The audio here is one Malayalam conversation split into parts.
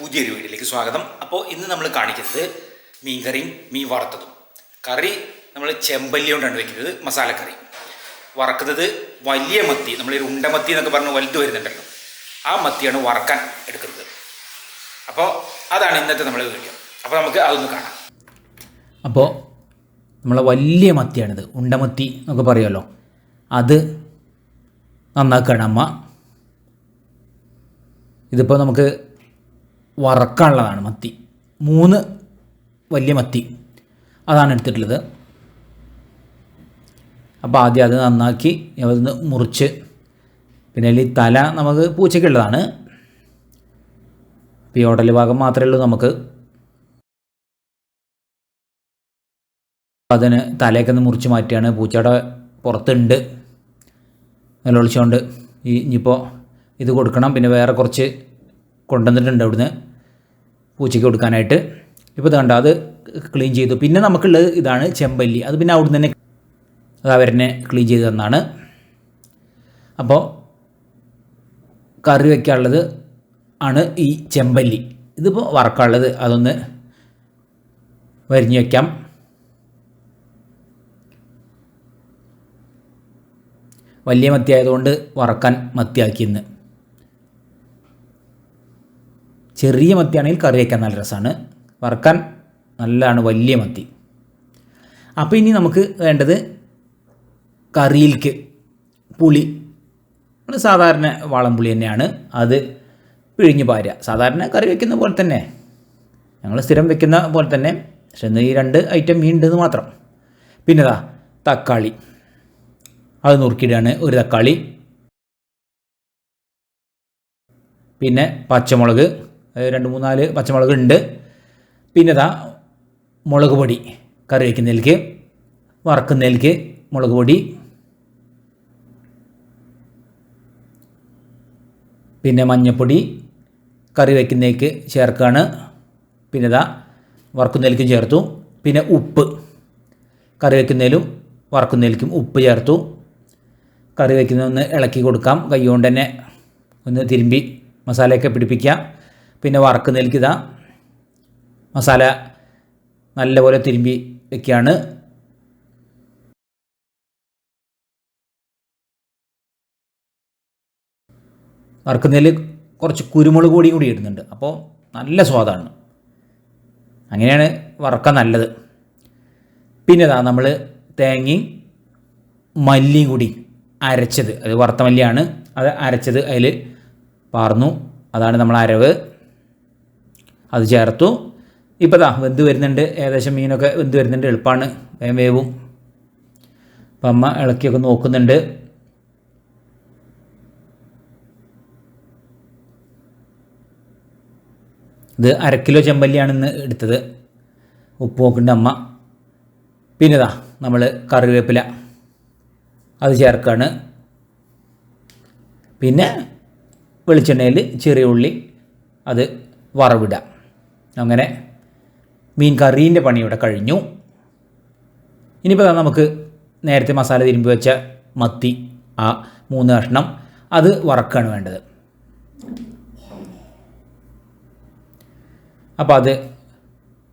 പുതിയൊരു വീഡിയോയിലേക്ക് സ്വാഗതം. അപ്പോൾ ഇന്ന് നമ്മൾ കാണിക്കുന്നത് മീൻ കറിയും മീൻ വറുത്തതും. കറി നമ്മൾ ചെമ്പല്ലി കൊണ്ടാണ് വെക്കുന്നത്, മസാലക്കറി. വറക്കുന്നത് വലിയ മത്തി, നമ്മളൊരു ഉണ്ടമത്തി എന്നൊക്കെ പറഞ്ഞ് വലുത് വരുന്നുണ്ടല്ലോ, ആ മത്തിയാണ് വറക്കാൻ എടുക്കുന്നത്. അപ്പോൾ അതാണ് ഇന്നത്തെ നമ്മളെ വീഡിയോ. അപ്പോൾ നമുക്ക് അതൊന്ന് കാണാം. അപ്പോൾ നമ്മളെ വലിയ മത്തിയാണിത്, ഉണ്ടമത്തി എന്നൊക്കെ പറയുമല്ലോ, അത് നന്നാക്കുകയാണ് അമ്മ. ഇതിപ്പോൾ നമുക്ക് വറക്കാനുള്ളതാണ് മത്തി. 3 വലിയ മത്തി അതാണ് എടുത്തിട്ടുള്ളത്. അപ്പോൾ ആദ്യം അത് നന്നാക്കി അതൊന്ന് മുറിച്ച്, പിന്നെ അതിൽ തല നമുക്ക് പൂച്ചയ്ക്കുള്ളതാണ്. ഇപ്പോൾ ഈ ഓടൽ ഭാഗം മാത്രമേ ഉള്ളൂ നമുക്ക്. അതിന് തലയൊക്കെ ഒന്ന് മുറിച്ച് മാറ്റിയാണ്. പൂച്ചയുടെ പുറത്തുണ്ട് നിലവിളിച്ചുകൊണ്ട്. ഇനിയിപ്പോൾ ഇത് കൊടുക്കണം. പിന്നെ വേറെ കുറച്ച് കൊണ്ടുവന്നിട്ടുണ്ട് അവിടുന്ന് പൂച്ചയ്ക്ക് കൊടുക്കാനായിട്ട്. ഇപ്പോൾ ഇത് കണ്ടോ, അത് ക്ലീൻ ചെയ്തു. പിന്നെ നമുക്കുള്ളത് ഇതാണ് ചെമ്പല്ലി. അത് പിന്നെ അവിടുന്ന് തന്നെ അത് അവരെന്നെ ക്ലീൻ ചെയ്ത് തന്നാണ്. അപ്പോൾ കറി വയ്ക്കാനുള്ളത് ആണ് ഈ ചെമ്പല്ലി. ഇതിപ്പോൾ വറക്കാനുള്ളത് അതൊന്ന് വരിഞ്ഞ് വയ്ക്കാം. വലിയ മത്തി ആയതുകൊണ്ട് വറക്കാൻ മത്തിയാക്കിയെന്ന്. ചെറിയ മത്തിയാണെങ്കിൽ കറി വയ്ക്കാൻ നല്ല രസമാണ്, വറക്കാൻ നല്ലതാണ് വലിയ മത്തി. അപ്പോൾ ഇനി നമുക്ക് വേണ്ടത് കറിയിലേക്ക് പുളി. സാധാരണ വാളംപുളി തന്നെയാണ്, അത് പിഴിഞ്ഞ് പാരുക. സാധാരണ കറി വയ്ക്കുന്ന പോലെ തന്നെ, ഞങ്ങൾ സ്ഥിരം വയ്ക്കുന്ന പോലെ തന്നെ. പക്ഷെ ഇന്ന് ഈ 2 ഐറ്റം മീൻ ഉണ്ടെന്ന് മാത്രം. പിന്നെ തക്കാളി അത് നുറുക്കിയിടാണ്, ഒരു തക്കാളി. പിന്നെ പച്ചമുളക് 2-3-4 പച്ചമുളക് ഉണ്ട്. പിന്നെ മുളക് പൊടി, കറി വയ്ക്കുന്നതിലേക്ക് വറക്കുന്നതിലേക്ക് മുളക് പൊടി. പിന്നെ മഞ്ഞൾപ്പൊടി കറി വയ്ക്കുന്നതിലേക്ക് ചേർക്കുകയാണ്. പിന്നെ വറക്കുന്നതിലേക്കും ചേർത്തു. പിന്നെ ഉപ്പ്, കറി വയ്ക്കുന്നതിലും വറക്കുന്നതിലേക്കും ഉപ്പ് ചേർത്തു. കറി വയ്ക്കുന്നതൊന്ന് ഇളക്കി കൊടുക്കാം, കൈ കൊണ്ട് തന്നെ ഒന്ന് തിരുമ്പി മസാലയൊക്കെ പിടിപ്പിക്കുക. പിന്നെ വറക്കുന്നതിലേക്ക് മസാല നല്ലപോലെ തിരുമ്പി വയ്ക്കുകയാണ്. വറക്കുന്നതിൽ കുറച്ച് കുരുമുളക് പൊടിയും കൂടി ഇടുന്നുണ്ട്, അപ്പോൾ നല്ല സ്വാദാണ്. അങ്ങനെയാണ് വറക്കാൻ നല്ലത്. പിന്നെ നമ്മൾ തേങ്ങയും മല്ലിയും കൂടി അരച്ചത്, അത് വറുത്ത മല്ലിയാണ്, അത് അരച്ചത് അതിൽ പാർന്നു. അതാണ് നമ്മൾ അരവ്. അത് ചേർത്തു. ഇപ്പോൾ വെന്ത് വരുന്നുണ്ട്, ഏകദേശം മീനൊക്കെ വെന്ത് വരുന്നുണ്ട്, എളുപ്പമാണ്, വേവും. അപ്പം അമ്മ ഇളക്കിയൊക്കെ നോക്കുന്നുണ്ട്. ഇത് 1/2 കിലോ ചെമ്പല്ലിയാണ് ഇന്ന് എടുത്തത്. ഉപ്പ് നോക്കുന്നുണ്ട് അമ്മ. പിന്നെ നമ്മൾ കറിവേപ്പില അത് ചേർക്കുകയാണ്. പിന്നെ വെളിച്ചെണ്ണയിൽ ചെറിയ ഉള്ളി അത് വറവിടാം. അങ്ങനെ മീൻ കറീൻ്റെ പണി ഇവിടെ കഴിഞ്ഞു. ഇനിയിപ്പോൾ നമുക്ക് നേരത്തെ മസാല തിരുമ്പി വെച്ച മത്തി, ആ 3 കഷ്ണം, അത് വറക്കുകയാണ് വേണ്ടത്. അപ്പോൾ അത്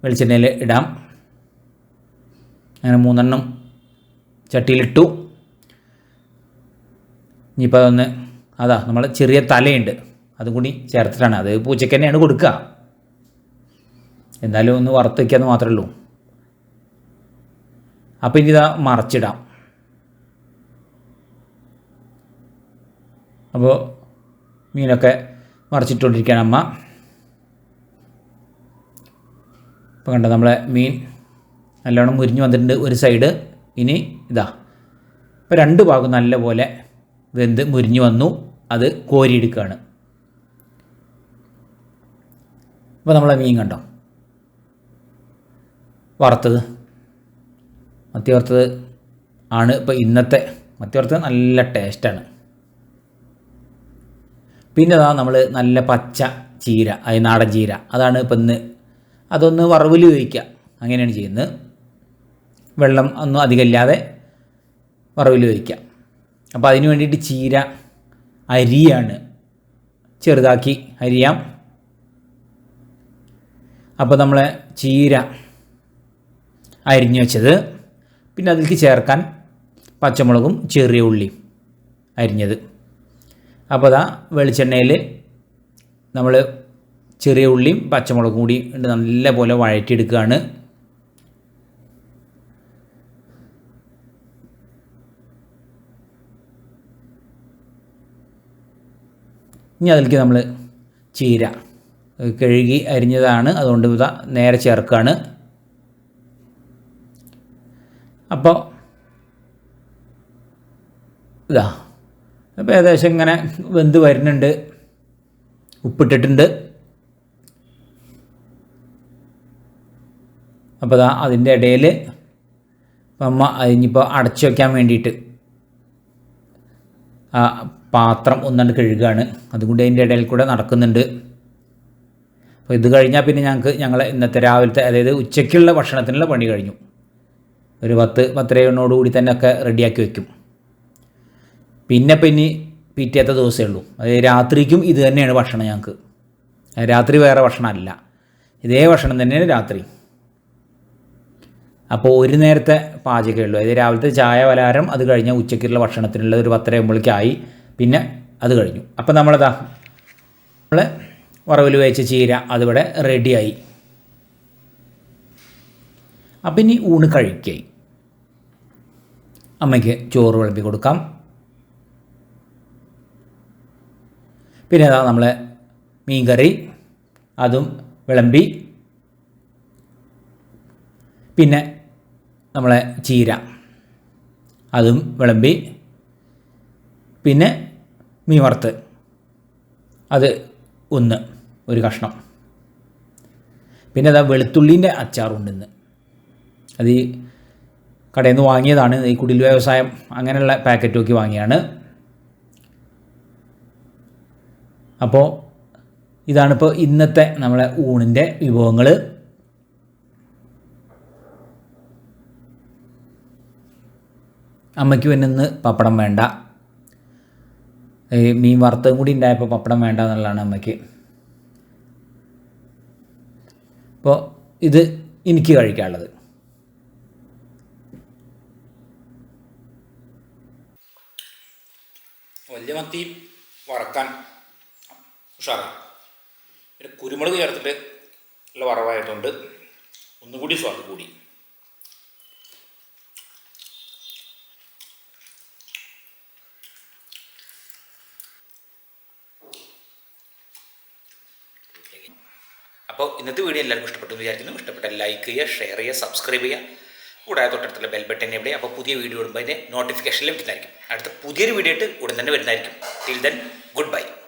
വെളിച്ചെണ്ണയിൽ ഇടാം. അങ്ങനെ 3 ചട്ടിയിലിട്ടു. ഇനിയിപ്പോൾ അതൊന്ന് നമ്മൾ ചെറിയ തലയുണ്ട്, അതും കൂടി ചേർത്തിട്ടാണ്. അത് പൂച്ചയ്ക്ക് തന്നെയാണ് കൊടുക്കുക, എന്നാലും ഒന്ന് വറുത്ത് വയ്ക്കാമെന്ന് മാത്രമേ ഉള്ളൂ. അപ്പോൾ ഇനി മറച്ചിടാം. അപ്പോൾ മീനൊക്കെ മറച്ചിട്ടുകൊണ്ടിരിക്കുകയാണ് അമ്മ. ഇപ്പോൾ കണ്ടോ, നമ്മളെ മീൻ നല്ലോണം മുരിഞ്ഞ് വന്നിട്ടുണ്ട് ഒരു സൈഡ്. ഇനി ഇപ്പോൾ 2 ഭാഗം നല്ലപോലെ വെന്ത് മുരിഞ്ഞ് വന്നു. അത് കോരിയെടുക്കുകയാണ്. അപ്പോൾ നമ്മളെ മീൻ കണ്ടോ, വറുത്തത്, മത്തി വറുത്തത് ആണ് ഇപ്പോൾ ഇന്നത്തെ. മത്തി വറുത്തത് നല്ല ടേസ്റ്റാണ്. പിന്നെ നമ്മൾ നല്ല പച്ച ചീര, അത് നാടൻ ചീര, അതാണ് ഇപ്പം ഇന്ന്. അതൊന്ന് വറവിൽ ഉപയോഗിക്കുക, അങ്ങനെയാണ് ചെയ്യുന്നത്. വെള്ളം ഒന്നും അധികമില്ലാതെ വറവിൽ ഉപയോഗിക്കുക. അപ്പോൾ അതിന് വേണ്ടിയിട്ട് ചീര അരിയാണ്, ചെറുതാക്കി അരിയാം. അപ്പോൾ നമ്മളെ ചീര അരിഞ്ഞു വെച്ചത്, പിന്നെ അതിലേക്ക് ചേർക്കാൻ പച്ചമുളകും ചെറിയ ഉള്ളിയും അരിഞ്ഞത്. അപ്പോൾ അതാ വെളിച്ചെണ്ണയിൽ നമ്മൾ ചെറിയ ഉള്ളിയും പച്ചമുളകും കൂടി നല്ല പോലെ വഴറ്റിയെടുക്കുകയാണ്. ഇനി അതിലേക്ക് നമ്മൾ ചീര കഴുകി അരിഞ്ഞതാണ്, അതുകൊണ്ട് ഇതാ നേരെ ചേർക്കുകയാണ്. അപ്പോൾ ഇതാ അപ്പോൾ ഏകദേശം ഇങ്ങനെ വെന്ത് വരുന്നുണ്ട്. ഉപ്പിട്ടിട്ടുണ്ട്. അപ്പോൾ ഇതാ അതിൻ്റെ ഇടയിൽ അമ്മ അതിനിപ്പോൾ അടച്ചു വയ്ക്കാൻ വേണ്ടിയിട്ട് ആ പാത്രം ഒന്നാണ്ട് കഴുകുകയാണ്. അതുകൊണ്ട് അതിൻ്റെ ഇടയിൽ കൂടെ നടക്കുന്നുണ്ട്. അപ്പോൾ ഇത് കഴിഞ്ഞാൽ പിന്നെ ഞങ്ങൾ ഇന്നത്തെ രാവിലത്തെ, അതായത് ഉച്ചയ്ക്കുള്ള ഭക്ഷണത്തിനുള്ള പണി കഴിഞ്ഞു. ഒരു 10-10:30 തന്നെ ഒക്കെ റെഡിയാക്കി വയ്ക്കും. പിന്നെ പിറ്റേത്തെ ദിവസമേ ഉള്ളൂ. അതായത് രാത്രിക്കും ഇത് തന്നെയാണ് ഭക്ഷണം. ഞങ്ങൾക്ക് രാത്രി വേറെ ഭക്ഷണമല്ല, ഇതേ ഭക്ഷണം തന്നെയാണ് രാത്രി. അപ്പോൾ ഒരു നേരത്തെ പാചകമേ ഉള്ളൂ. അതായത് രാവിലത്തെ ചായ പലഹാരം, അത് കഴിഞ്ഞാൽ ഉച്ചയ്ക്കുള്ള ഭക്ഷണത്തിനുള്ള ഒരു 10:30 പിന്നെ അത് കഴിഞ്ഞു. അപ്പോൾ നമ്മളതാ വറവിൽ വേവിച്ച ചീര അതിവിടെ റെഡിയായി. അപ്പം ഇനി ഊണ് കഴിക്കായി. അമ്മയ്ക്ക് ചോറ് വിളമ്പി കൊടുക്കാം. പിന്നെ അതാ നമ്മളെ മീൻകറി അതും വിളമ്പി. പിന്നെ നമ്മളെ ചീര അതും വിളമ്പി. പിന്നെ മീൻ വറുത്ത് അത് ഒരു കഷ്ണം. പിന്നെ അതാ വെളുത്തുള്ളീൻ്റെ അച്ചാറുണ്ടെന്ന്. അത് ഈ കടയിൽ നിന്ന് വാങ്ങിയതാണ്. ഈ കുടിൽ വ്യവസായം അങ്ങനെയുള്ള പാക്കറ്റ് നോക്കി വാങ്ങിയാണ്. അപ്പോൾ ഇതാണിപ്പോൾ ഇന്നത്തെ നമ്മളെ ഊണിൻ്റെ വിഭവങ്ങൾ. അമ്മയ്ക്ക് പിന്നെ ഇന്ന് പപ്പടം വേണ്ട, മീൻ വറുത്തതും കൂടി ഉണ്ടായപ്പോൾ പപ്പടം വേണ്ട എന്നുള്ളതാണ് അമ്മയ്ക്ക്. അപ്പോൾ ഇത് എനിക്ക് കഴിക്കാനുള്ളത്. വലിയ മത്തി വറക്കാൻ ഉഷാറാണ്. പിന്നെ കുരുമുളക് ചേർത്തിട്ട് ഉള്ള വറവായതുകൊണ്ട് ഒന്നുകൂടി സ്വാദ് കൂടി. അപ്പോൾ ഇന്നത്തെ വീഡിയോ എല്ലാവർക്കും ഇഷ്ടപ്പെട്ടു എന്ന് വിചാരിക്കുന്നു. ഇഷ്ടപ്പെട്ട ലൈക്ക് ചെയ്യുക, ഷെയർ ചെയ്യുക, സബ്സ്ക്രൈബ് ചെയ്യുക. കൂടാതെ തൊട്ടടുത്തുള്ള ബെൽ ബട്ടൺ എവിടെ. അപ്പോൾ പുതിയ വീഡിയോ ഇടുമ്പോൾ അതിൻ്റെ നോട്ടിഫിക്കേഷൻ ലഭിക്കുന്നതായിരിക്കും. അടുത്ത പുതിയൊരു വീഡിയോ ആയിട്ട് ഉടൻ തന്നെ വരുന്നതായിരിക്കും. Till then good bye.